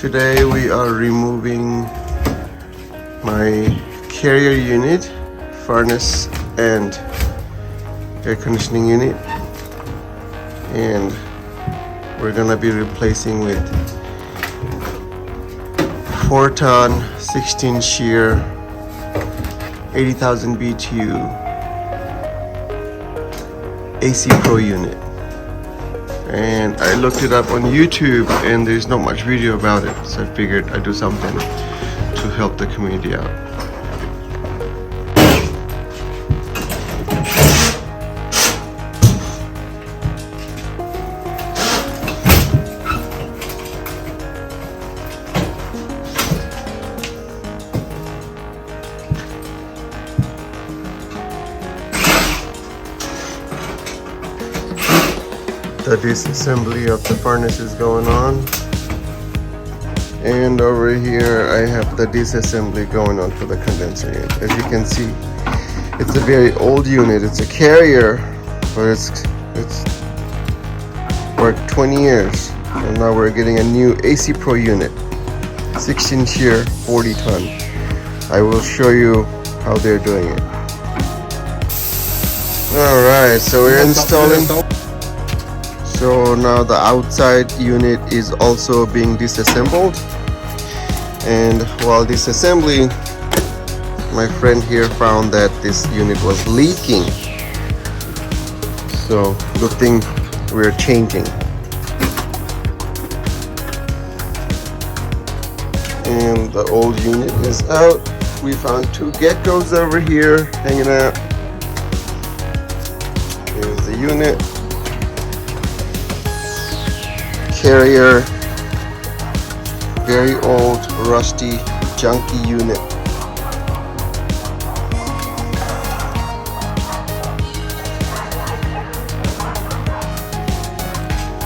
Today we are removing my carrier unit, furnace and air conditioning unit, and we're gonna be replacing with 4-ton 16 shear 80,000 BTU AC Pro unit. And I looked it up on YouTube and there's not much video about it, so I figured I'd do something to help the community out. The disassembly of the furnace is going on, and over here I have the disassembly going on for the condenser unit. As you can see, it's a very old unit. It's a carrier, but it's worked 20 years, and now we're getting a new AC Pro unit, 16 shear 40 ton. I will show you how they're doing it. Alright, so we're installing. So now the outside unit is also being disassembled, and while disassembling, my friend here found that this unit was leaking. So good thing we're changing. And the old unit is out. We found 2 geckos over here hanging out. Here's the unit. Carrier, very old, rusty, junky unit.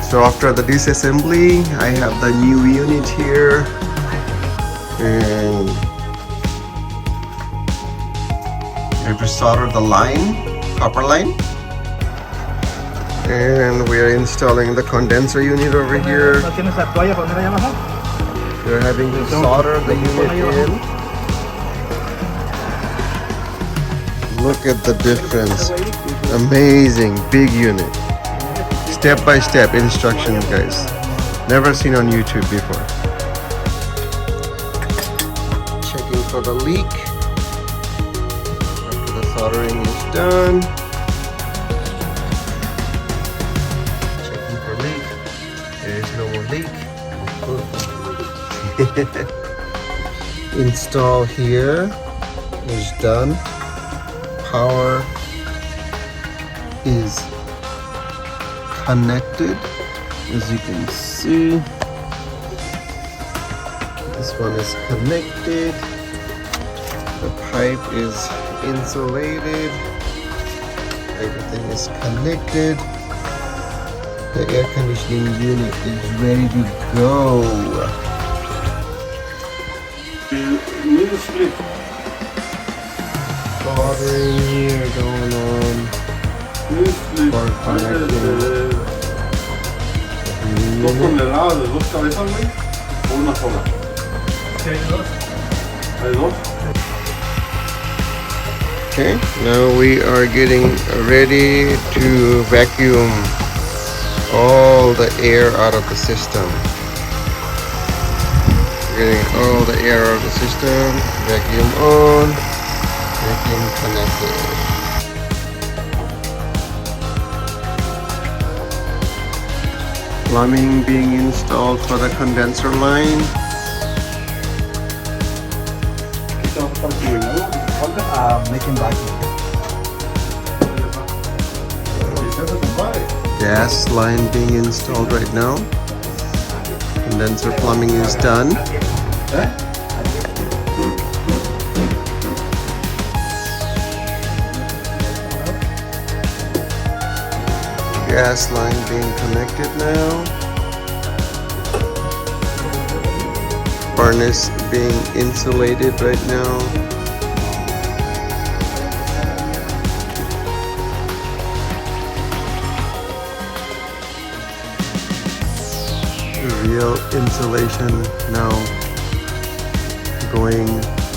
So after the disassembly, I have the new unit here, and I have to solder the line, copper line. And we are installing the condenser unit over here. We're having to solder the unit in. Look at the difference. Amazing, big unit. Step-by-step instructions, guys. Never seen on YouTube before. Checking for the leak. After the soldering is done. There is no more leak. Install here is done. Power is connected, as you can see. This one is connected. The pipe is insulated. Everything is connected. The air conditioning unit is ready to go. Soldering here going on. For connecting. Okay, now we are getting ready to vacuum all the air out of the system. Getting all the air out of the system. Vacuum on. Vacuum connected. Plumbing being installed for the condenser line. Making vacuum. Gas line being installed right now. Condenser plumbing is done. Gas line being connected now. Furnace being insulated right now. real insulation now going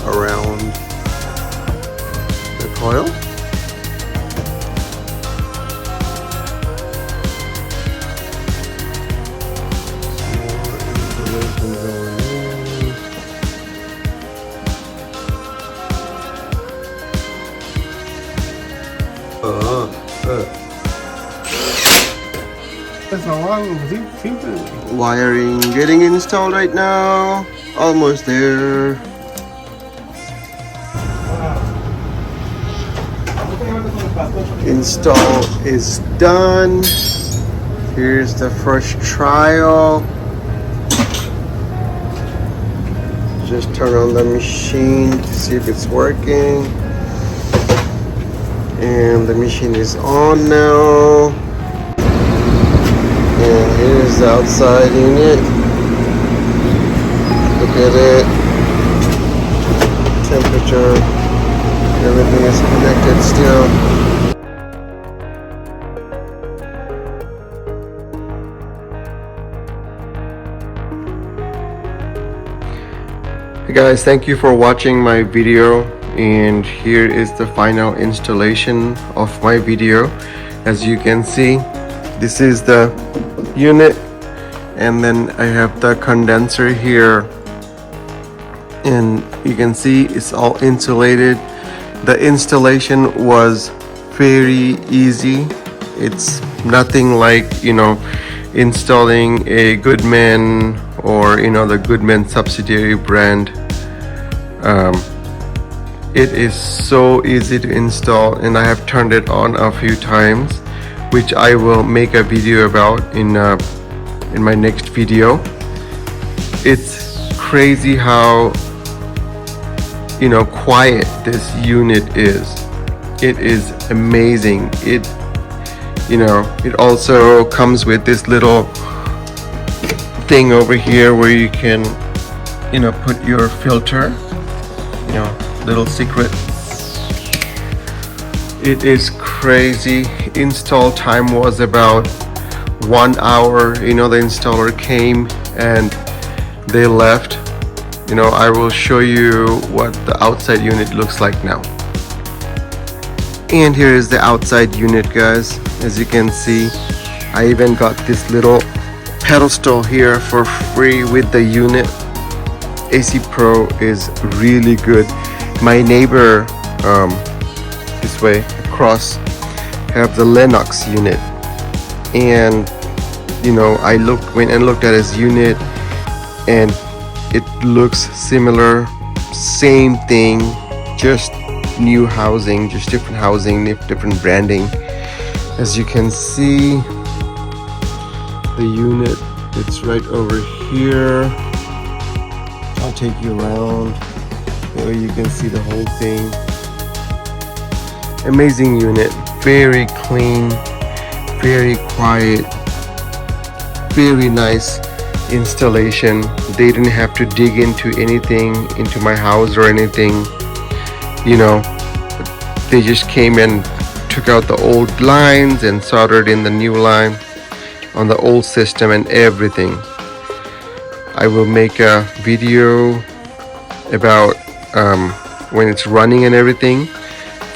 around the coil. Wiring getting installed right now. Almost there. Install is done. Here's the first trial. Just turn on the machine to see if it's working. And the machine is on now. And here's the outside unit. Look at it. Temperature. Everything is connected still. Hey guys, thank you for watching my video, and here is the final installation of my video. As you can see, this is the unit, and then I have the condenser here, and you can see it's all insulated. The installation was very easy. It's nothing like, you know, installing a Goodman or, you know, the Goodman subsidiary brand. It is so easy to install, and I have turned it on a few times, which I will make a video about in my next video. It's crazy how, you know, quiet this unit is. It is amazing. It, you know, it also comes with this little thing over here where you can, you know, put your filter, you know, little secret. It is crazy. Install time was about 1 hour. You know, the installer came and they left. You know, I will show you what the outside unit looks like now. And here is the outside unit, guys. As you can see, I even got this little pedestal here for free with the unit. AC Pro is really good. My neighbor this way across have the Lennox unit, and you know, I went and looked at his unit, and it looks similar, same thing, just new housing, just different housing, different branding. As you can see, the unit, it's right over here. I'll take you around so you can see the whole thing. Amazing unit, very clean, very quiet, very nice installation. They didn't have to dig into anything, into my house or anything, you know. They just came and took out the old lines and soldered in the new line on the old system and everything. I will make a video about when it's running and everything.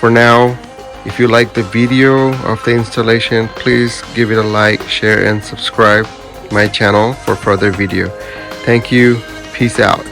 For now, if you like the video of the installation, please give it a like, share, and subscribe my channel for further video. Thank you. Peace out.